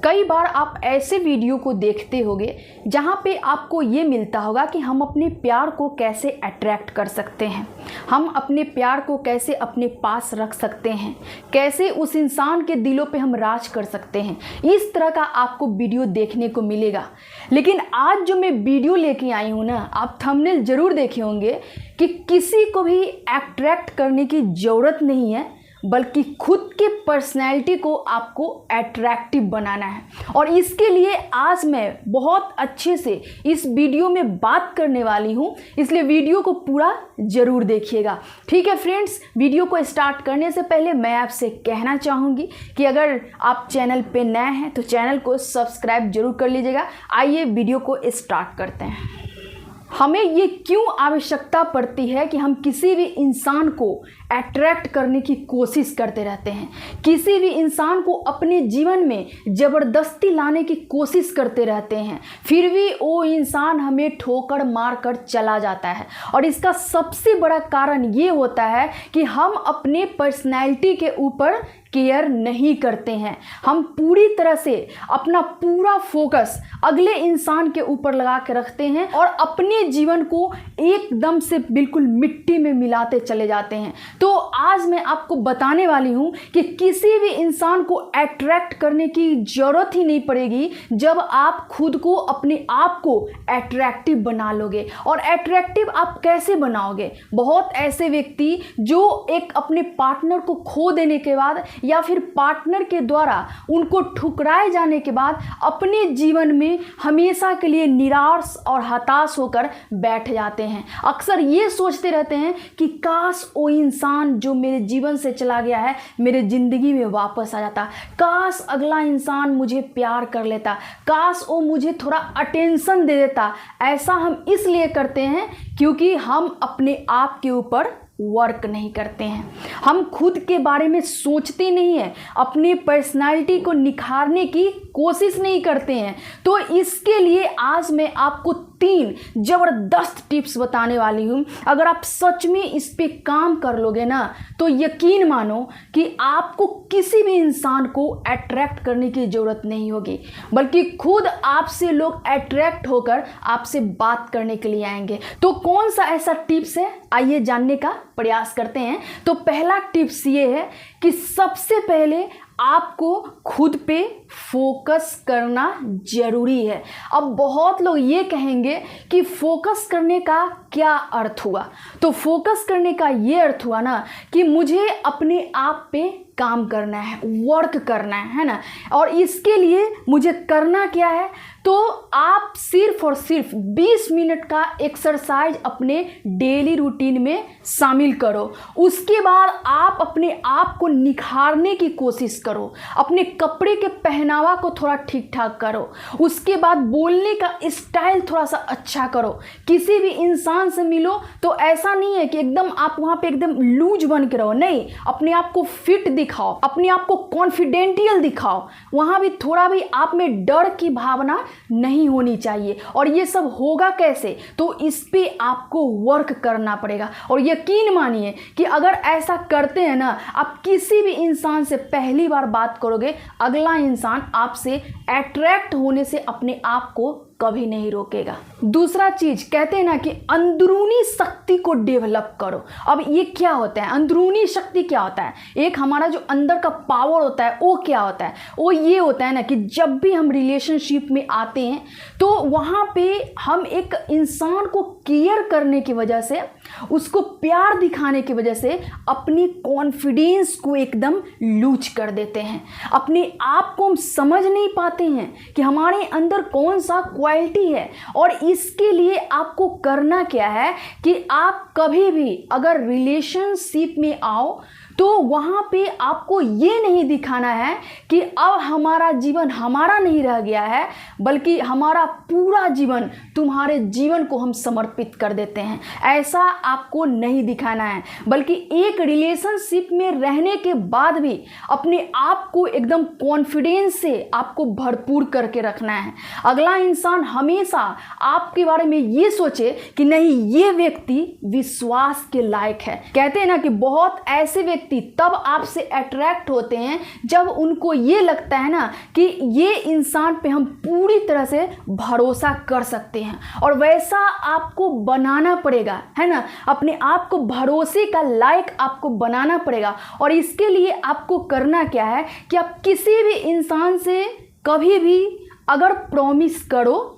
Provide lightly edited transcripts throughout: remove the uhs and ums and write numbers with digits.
कई बार आप ऐसे वीडियो को देखते होंगे जहाँ पे आपको ये मिलता होगा कि हम अपने प्यार को कैसे अट्रैक्ट कर सकते हैं, हम अपने प्यार को कैसे अपने पास रख सकते हैं, कैसे उस इंसान के दिलों पे हम राज कर सकते हैं। इस तरह का आपको वीडियो देखने को मिलेगा। लेकिन आज जो मैं वीडियो लेके आई हूँ ना, आप थंबनेल ज़रूर देखे होंगे कि किसी को भी अट्रैक्ट करने की ज़रूरत नहीं है, बल्कि खुद के पर्सनैलिटी को आपको अट्रैक्टिव बनाना है। और इसके लिए आज मैं बहुत अच्छे से इस वीडियो में बात करने वाली हूँ, इसलिए वीडियो को पूरा ज़रूर देखिएगा। ठीक है फ्रेंड्स, वीडियो को स्टार्ट करने से पहले मैं आपसे कहना चाहूँगी कि अगर आप चैनल पे नए हैं तो चैनल को सब्सक्राइब जरूर कर लीजिएगा। आइए वीडियो को स्टार्ट करते हैं। हमें ये क्यों आवश्यकता पड़ती है कि हम किसी भी इंसान को अट्रैक्ट करने की कोशिश करते रहते हैं, किसी भी इंसान को अपने जीवन में ज़बरदस्ती लाने की कोशिश करते रहते हैं, फिर भी वो इंसान हमें ठोकर मार कर चला जाता है। और इसका सबसे बड़ा कारण ये होता है कि हम अपने पर्सनैलिटी के ऊपर केयर नहीं करते हैं। हम पूरी तरह से अपना पूरा फोकस अगले इंसान के ऊपर लगा के रखते हैं और अपने जीवन को एकदम से बिल्कुल मिट्टी में मिलाते चले जाते हैं। तो आज मैं आपको बताने वाली हूँ कि किसी भी इंसान को अट्रैक्ट करने की ज़रूरत ही नहीं पड़ेगी जब आप खुद को, अपने आप को अट्रैक्टिव बना लोगे। और अट्रैक्टिव आप कैसे बनाओगे? बहुत ऐसे व्यक्ति जो एक अपने पार्टनर को खो देने के बाद या फिर पार्टनर के द्वारा उनको ठुकराए जाने के बाद अपने जीवन में हमेशा के लिए निराश और हताश होकर बैठ जाते हैं। अक्सर ये सोचते रहते हैं कि काश वो इंसान जो मेरे जीवन से चला गया है मेरे ज़िंदगी में वापस आ जाता, काश अगला इंसान मुझे प्यार कर लेता, काश वो मुझे थोड़ा अटेंशन दे देता। ऐसा हम इसलिए करते हैं क्योंकि हम अपने आप के ऊपर वर्क नहीं करते हैं, हम खुद के बारे में सोचते नहीं हैं, अपने पर्सनालिटी को निखारने की कोशिश नहीं करते हैं। तो इसके लिए आज मैं आपको 3 ज़बरदस्त टिप्स बताने वाली हूँ। अगर आप सच में इस पे काम कर लोगे ना तो यकीन मानो कि आपको किसी भी इंसान को अट्रैक्ट करने की ज़रूरत नहीं होगी, बल्कि खुद आपसे लोग अट्रैक्ट होकर आपसे बात करने के लिए आएंगे। तो कौन सा ऐसा टिप्स है, आइए जानने का प्रयास करते हैं। तो पहला टिप्स ये है कि सबसे पहले आपको खुद पे फोकस करना ज़रूरी है। अब बहुत लोग ये कहेंगे कि फोकस करने का क्या अर्थ हुआ? तो फोकस करने का ये अर्थ हुआ ना कि मुझे अपने आप पे काम करना है, वर्क करना है ना। और इसके लिए मुझे करना क्या है? तो आप सिर्फ और सिर्फ 20 मिनट का एक्सरसाइज अपने डेली रूटीन में शामिल करो। उसके बाद आप अपने आप को निखारने की कोशिश करो, अपने कपड़े के पहनावा को थोड़ा ठीक ठाक करो, उसके बाद बोलने का स्टाइल थोड़ा सा अच्छा करो। किसी भी इंसान से मिलो तो ऐसा नहीं है कि एकदम आप वहाँ पे एकदम लूज बन के रहो, नहीं, अपने आप को फिट दिखाओ, अपने आप को कॉन्फिडेंटियल दिखाओ। वहाँ भी थोड़ा भी आप में डर की भावना नहीं होनी चाहिए। और ये सब होगा कैसे? तो इस पे आपको वर्क करना पड़ेगा। और यकीन मानिए कि अगर ऐसा करते हैं ना, आप किसी भी इंसान से पहली बार बात करोगे, अगला इंसान आपसे अट्रैक्ट होने से अपने आप को कभी नहीं रोकेगा। दूसरा चीज कहते हैं ना कि अंदरूनी शक्ति को डेवलप करो। अब ये क्या होता है? अंदरूनी शक्ति क्या होता है? एक हमारा जो अंदर का पावर होता है वो क्या होता है? वो ये होता है ना कि जब भी हम रिलेशनशिप में आते हैं तो वहाँ पे हम एक इंसान को केयर करने की वजह से, उसको प्यार दिखाने की वजह से अपनी कॉन्फिडेंस को एकदम लूज कर देते हैं। अपने आप को हम समझ नहीं पाते हैं कि हमारे अंदर कौन सा क्वालिटी है। और इसके लिए आपको करना क्या है कि आप कभी भी अगर रिलेशनशिप में आओ तो वहाँ पे आपको ये नहीं दिखाना है कि अब हमारा जीवन हमारा नहीं रह गया है, बल्कि हमारा पूरा जीवन तुम्हारे जीवन को हम समर्पित कर देते हैं। ऐसा आपको नहीं दिखाना है, बल्कि एक रिलेशनशिप में रहने के बाद भी अपने आप को एकदम कॉन्फिडेंस से आपको भरपूर करके रखना है। अगला इंसान हमेशा आपके बारे में ये सोचे कि नहीं, ये व्यक्ति विश्वास के लायक है। कहते हैं ना कि बहुत ऐसे व्यक्ति व्यक्ति तब आपसे अट्रैक्ट होते हैं जब उनको ये लगता है ना कि ये इंसान पे हम पूरी तरह से भरोसा कर सकते हैं। और वैसा आपको बनाना पड़ेगा, है ना, अपने आप को भरोसे का लायक आपको बनाना पड़ेगा। और इसके लिए आपको करना क्या है कि आप किसी भी इंसान से कभी भी अगर प्रॉमिस करो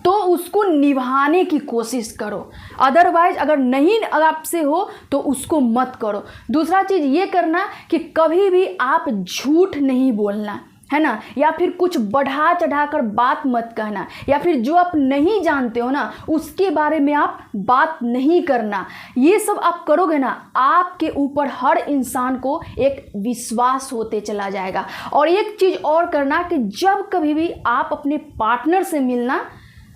तो उसको निभाने की कोशिश करो, अदरवाइज अगर नहीं आपसे हो तो उसको मत करो। दूसरा चीज़ ये करना कि कभी भी आप झूठ नहीं बोलना, है ना, या फिर कुछ बढ़ा चढ़ाकर बात मत कहना, या फिर जो आप नहीं जानते हो ना उसके बारे में आप बात नहीं करना। ये सब आप करोगे ना, आपके ऊपर हर इंसान को एक विश्वास होते चला जाएगा। और एक चीज़ और करना कि जब कभी भी आप अपने पार्टनर से मिलना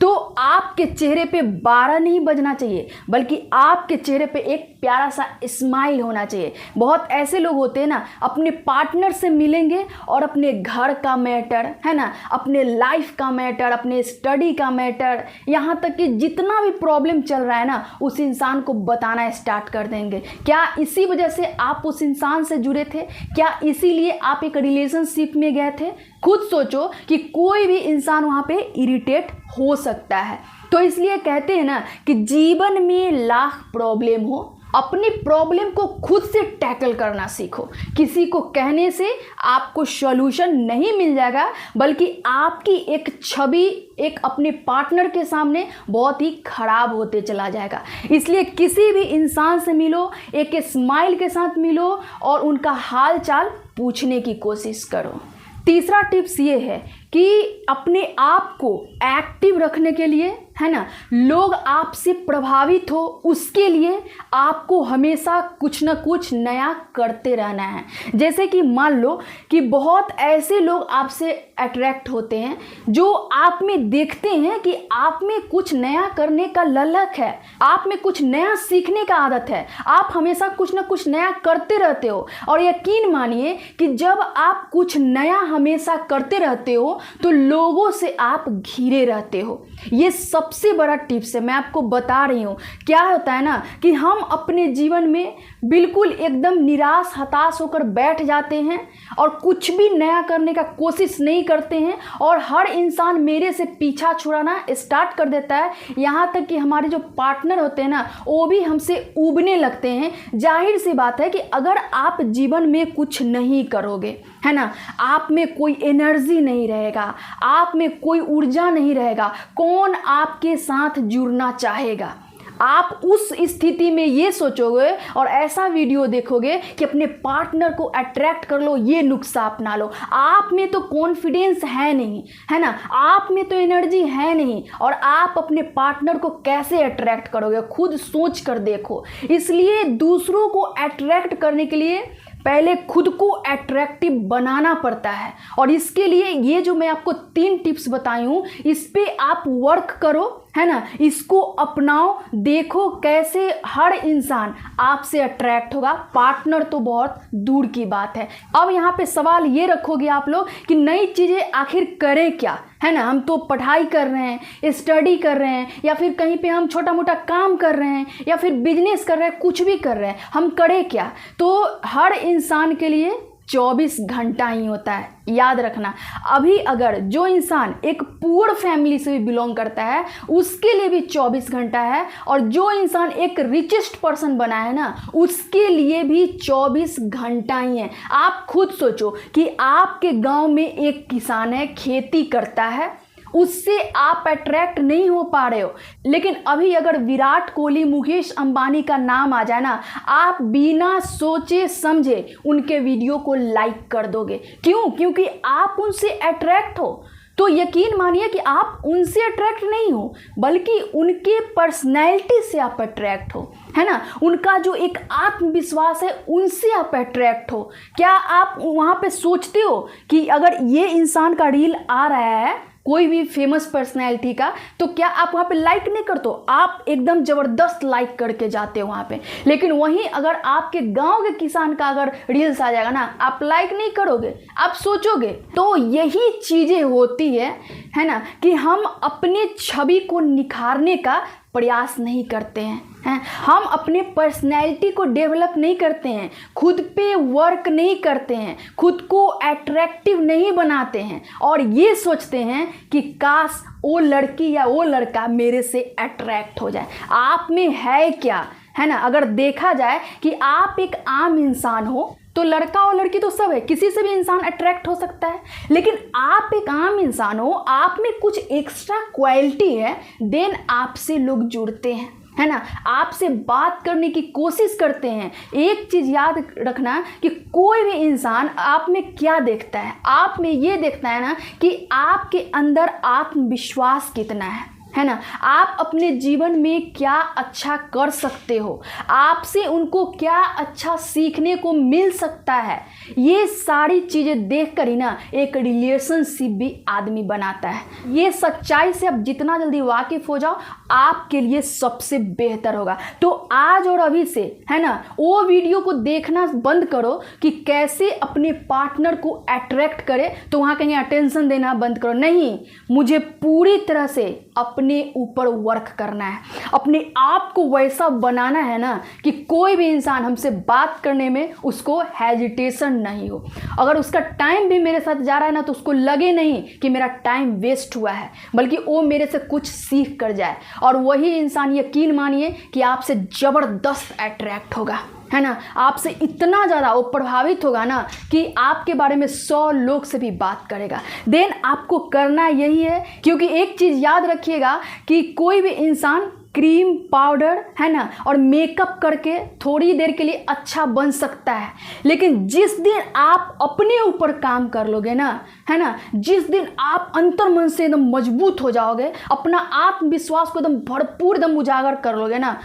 तो आपके चेहरे पे 12 नहीं बजना चाहिए, बल्कि आपके चेहरे पे एक प्यारा सा स्माइल होना चाहिए। बहुत ऐसे लोग होते हैं ना, अपने पार्टनर से मिलेंगे और अपने घर का मैटर, है ना, अपने लाइफ का मैटर, अपने स्टडी का मैटर, यहाँ तक कि जितना भी प्रॉब्लम चल रहा है ना उस इंसान को बताना स्टार्ट कर देंगे। क्या इसी वजह से आप उस इंसान से जुड़े थे? क्या इसीलिए आप एक रिलेशनशिप में गए थे? खुद सोचो कि कोई भी इंसान वहाँ पे इरिटेट हो सकता है। तो इसलिए कहते हैं ना कि जीवन में लाख प्रॉब्लम हो, अपनी प्रॉब्लम को खुद से टैकल करना सीखो। किसी को कहने से आपको सॉल्यूशन नहीं मिल जाएगा, बल्कि आपकी एक छवि एक अपने पार्टनर के सामने बहुत ही खराब होते चला जाएगा। इसलिए किसी भी इंसान से मिलो, एक स्माइल के साथ मिलो और उनका हाल चाल पूछने की कोशिश करो। तीसरा टिप्स ये है कि अपने आप को एक्टिव रखने के लिए, है ना, लोग आपसे प्रभावित हो उसके लिए आपको हमेशा कुछ ना कुछ नया करते रहना है। जैसे कि मान लो कि बहुत ऐसे लोग आपसे अट्रैक्ट होते हैं जो आप में देखते हैं कि आप में कुछ नया करने का ललक है, आप में कुछ नया सीखने का आदत है, आप हमेशा कुछ ना कुछ नया करते रहते हो। और यकीन मानिए कि जब आप कुछ नया हमेशा करते रहते हो तो लोगों से आप घिरे रहते हो। ये सबसे बड़ा टिप्स है, मैं आपको बता रही हूँ। क्या होता है ना कि हम अपने जीवन में बिल्कुल एकदम निराश हताश होकर बैठ जाते हैं और कुछ भी नया करने का कोशिश नहीं करते हैं, और हर इंसान मेरे से पीछा छुड़ाना स्टार्ट कर देता है। यहाँ तक कि हमारे जो पार्टनर होते हैं ना वो भी हमसे ऊबने लगते हैं। जाहिर सी बात है कि अगर आप जीवन में कुछ नहीं करोगे, है ना, आप में कोई एनर्जी नहीं रहेगा, आप में कोई ऊर्जा नहीं रहेगा, कौन आपके साथ जुड़ना चाहेगा? आप उस स्थिति में ये सोचोगे और ऐसा वीडियो देखोगे कि अपने पार्टनर को अट्रैक्ट कर लो, ये नुस्खा अपना लो। आप में तो कॉन्फिडेंस है नहीं, है ना, आप में तो एनर्जी है नहीं, और आप अपने पार्टनर को कैसे अट्रैक्ट करोगे? खुद सोच कर देखो। इसलिए दूसरों को अट्रैक्ट करने के लिए पहले खुद को अट्रैक्टिव बनाना पड़ता है। और इसके लिए ये जो मैं आपको 3 टिप्स बताई हूँ इस पे आप वर्क करो, है ना, इसको अपनाओ, देखो कैसे हर इंसान आपसे अट्रैक्ट होगा। पार्टनर तो बहुत दूर की बात है। अब यहाँ पे सवाल ये रखोगे आप लोग कि नई चीज़ें आखिर करें क्या, है ना, हम तो पढ़ाई कर रहे हैं, स्टडी कर रहे हैं, या फिर कहीं पे हम छोटा मोटा काम कर रहे हैं, या फिर बिजनेस कर रहे हैं, कुछ भी कर रहे हैं, हम करें क्या? तो हर इंसान के लिए 24 घंटा ही होता है, याद रखना। अभी अगर जो इंसान एक पुअर फैमिली से भी बिलोंग करता है उसके लिए भी 24 घंटा है, और जो इंसान एक रिचेस्ट पर्सन बना है ना उसके लिए भी 24 घंटा ही है। आप खुद सोचो कि आपके गांव में एक किसान है, खेती करता है, उससे आप अट्रैक्ट नहीं हो पा रहे हो, लेकिन अभी अगर विराट कोहली मुकेश अंबानी का नाम आ जाए ना, आप बिना सोचे समझे उनके वीडियो को लाइक कर दोगे। क्यों? क्योंकि आप उनसे अट्रैक्ट हो। तो यकीन मानिए कि आप उनसे अट्रैक्ट नहीं हो, बल्कि उनके पर्सनैलिटी से आप अट्रैक्ट हो, है ना, उनका जो एक आत्मविश्वास है उनसे आप अट्रैक्ट हो। क्या आप वहाँ पे सोचते हो कि अगर ये इंसान का रील आ रहा है कोई भी फेमस पर्सनैलिटी का, तो क्या आप वहाँ पे लाइक नहीं करते हो? आप एकदम ज़बरदस्त लाइक करके जाते हो वहाँ पे। लेकिन वहीं अगर आपके गांव के किसान का अगर रील्स आ जाएगा ना, आप लाइक नहीं करोगे, आप सोचोगे। तो यही चीज़ें होती है है ना, कि हम अपने छवि को निखारने का प्रयास नहीं करते हैं, हम अपने पर्सनैलिटी को डेवलप नहीं करते हैं, खुद पे वर्क नहीं करते हैं, खुद को अट्रैक्टिव नहीं बनाते हैं और ये सोचते हैं कि काश वो लड़की या वो लड़का मेरे से अट्रैक्ट हो जाए। आप में है क्या, है ना? अगर देखा जाए कि आप एक आम इंसान हो तो लड़का और लड़की तो सब है, किसी से भी इंसान अट्रैक्ट हो सकता है, लेकिन आप एक आम इंसान हो, आप में कुछ एक्स्ट्रा क्वालिटी है, देन आपसे लोग जुड़ते हैं, है ना, आपसे बात करने की कोशिश करते हैं। एक चीज़ याद रखना कि कोई भी इंसान आप में क्या देखता है, आप में ये देखता है ना कि आपके अंदर आत्मविश्वास कितना है ना, आप अपने जीवन में क्या अच्छा कर सकते हो, आपसे उनको क्या अच्छा सीखने को मिल सकता है। ये सारी चीज़ें देखकर ही ना एक रिलेशनशिप भी आदमी बनाता है। ये सच्चाई से आप जितना जल्दी वाकिफ़ हो जाओ आपके लिए सबसे बेहतर होगा। तो आज और अभी से, है ना, वो वीडियो को देखना बंद करो कि कैसे अपने पार्टनर को अट्रैक्ट करे, तो वहाँ कहीं अटेंशन देना बंद करो। नहीं, मुझे पूरी तरह से अपने ऊपर वर्क करना है, अपने आप को वैसा बनाना है ना कि कोई भी इंसान हमसे बात करने में उसको हेजिटेशन नहीं हो। अगर उसका टाइम भी मेरे साथ जा रहा है ना तो उसको लगे नहीं कि मेरा टाइम वेस्ट हुआ है, बल्कि वो मेरे से कुछ सीख कर जाए। और वही इंसान, यकीन मानिए, कि आपसे ज़बरदस्त अट्रैक्ट होगा, है ना, आपसे इतना ज़्यादा वो प्रभावित होगा ना कि आपके बारे में 100 लोग से भी बात करेगा। देन आपको करना यही है, क्योंकि एक चीज़ याद रखिएगा कि कोई भी इंसान क्रीम, पाउडर, है ना, और मेकअप करके थोड़ी देर के लिए अच्छा बन सकता है, लेकिन जिस दिन आप अपने ऊपर काम कर लोगे ना, है ना, जिस दिन आप अंतर्मन से एकदम मजबूत हो जाओगे, अपना आत्मविश्वास को एकदम भरपूर एकदम उजागर कर लोगे ना,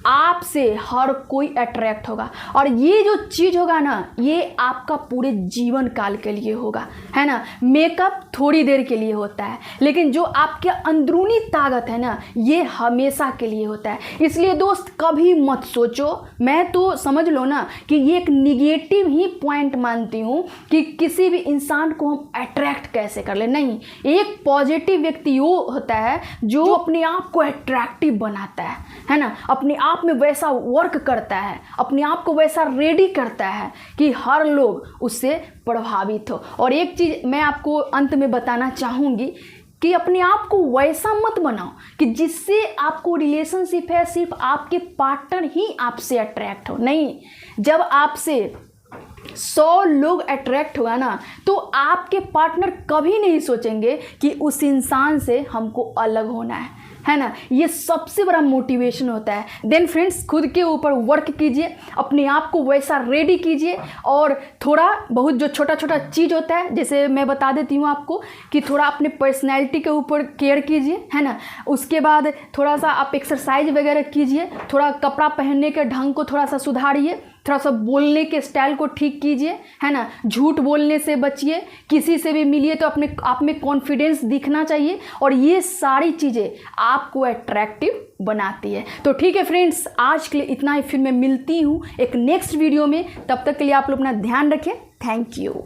आपसे हर कोई अट्रैक्ट होगा। और ये जो चीज़ होगा ना, ये आपका पूरे जीवन काल के लिए होगा, है ना। मेकअप थोड़ी देर के लिए होता है, लेकिन जो आपके अंदरूनी ताकत है ना, ये हमेशा के लिए होता है। इसलिए दोस्त, कभी मत सोचो, मैं तो समझ लो ना कि ये एक निगेटिव ही पॉइंट मानती हूँ कि किसी भी इंसान को हम अट्रैक्ट कैसे कर ले। नहीं, एक पॉजिटिव व्यक्ति वो होता है जो अपने आप को अट्रैक्टिव बनाता है ना, अपने आप में वैसा वर्क करता है, अपने आप को वैसा रेडी करता है कि हर लोग उससे प्रभावित हो। और एक चीज़ मैं आपको अंत में बताना चाहूँगी कि अपने आप को वैसा मत बनाओ कि जिससे आपको रिलेशनशिप है सिर्फ आपके पार्टनर ही आपसे अट्रैक्ट हो। नहीं, जब आपसे 100 लोग अट्रैक्ट हुआ ना, तो आपके पार्टनर कभी नहीं सोचेंगे कि उस इंसान से हमको अलग होना है ना। ये सबसे बड़ा मोटिवेशन होता है। देन फ्रेंड्स, खुद के ऊपर वर्क कीजिए, अपने आप को वैसा रेडी कीजिए, और थोड़ा बहुत जो छोटा छोटा चीज़ होता है, जैसे मैं बता देती हूँ आपको कि थोड़ा अपने पर्सनैलिटी के ऊपर केयर कीजिए, है ना। उसके बाद थोड़ा सा आप एक्सरसाइज वगैरह कीजिए, थोड़ा कपड़ा पहनने के ढंग को थोड़ा सा सुधारिए, थोड़ा सा बोलने के स्टाइल को ठीक कीजिए, है ना। झूठ बोलने से बचिए, किसी से भी मिलिए तो अपने आप में कॉन्फिडेंस दिखना चाहिए, और ये सारी चीज़ें आपको अट्रैक्टिव बनाती है। तो ठीक है फ्रेंड्स, आज के लिए इतना ही। फिर मैं मिलती हूँ एक नेक्स्ट वीडियो में, तब तक के लिए आप लोग अपना ध्यान रखें। Thank you.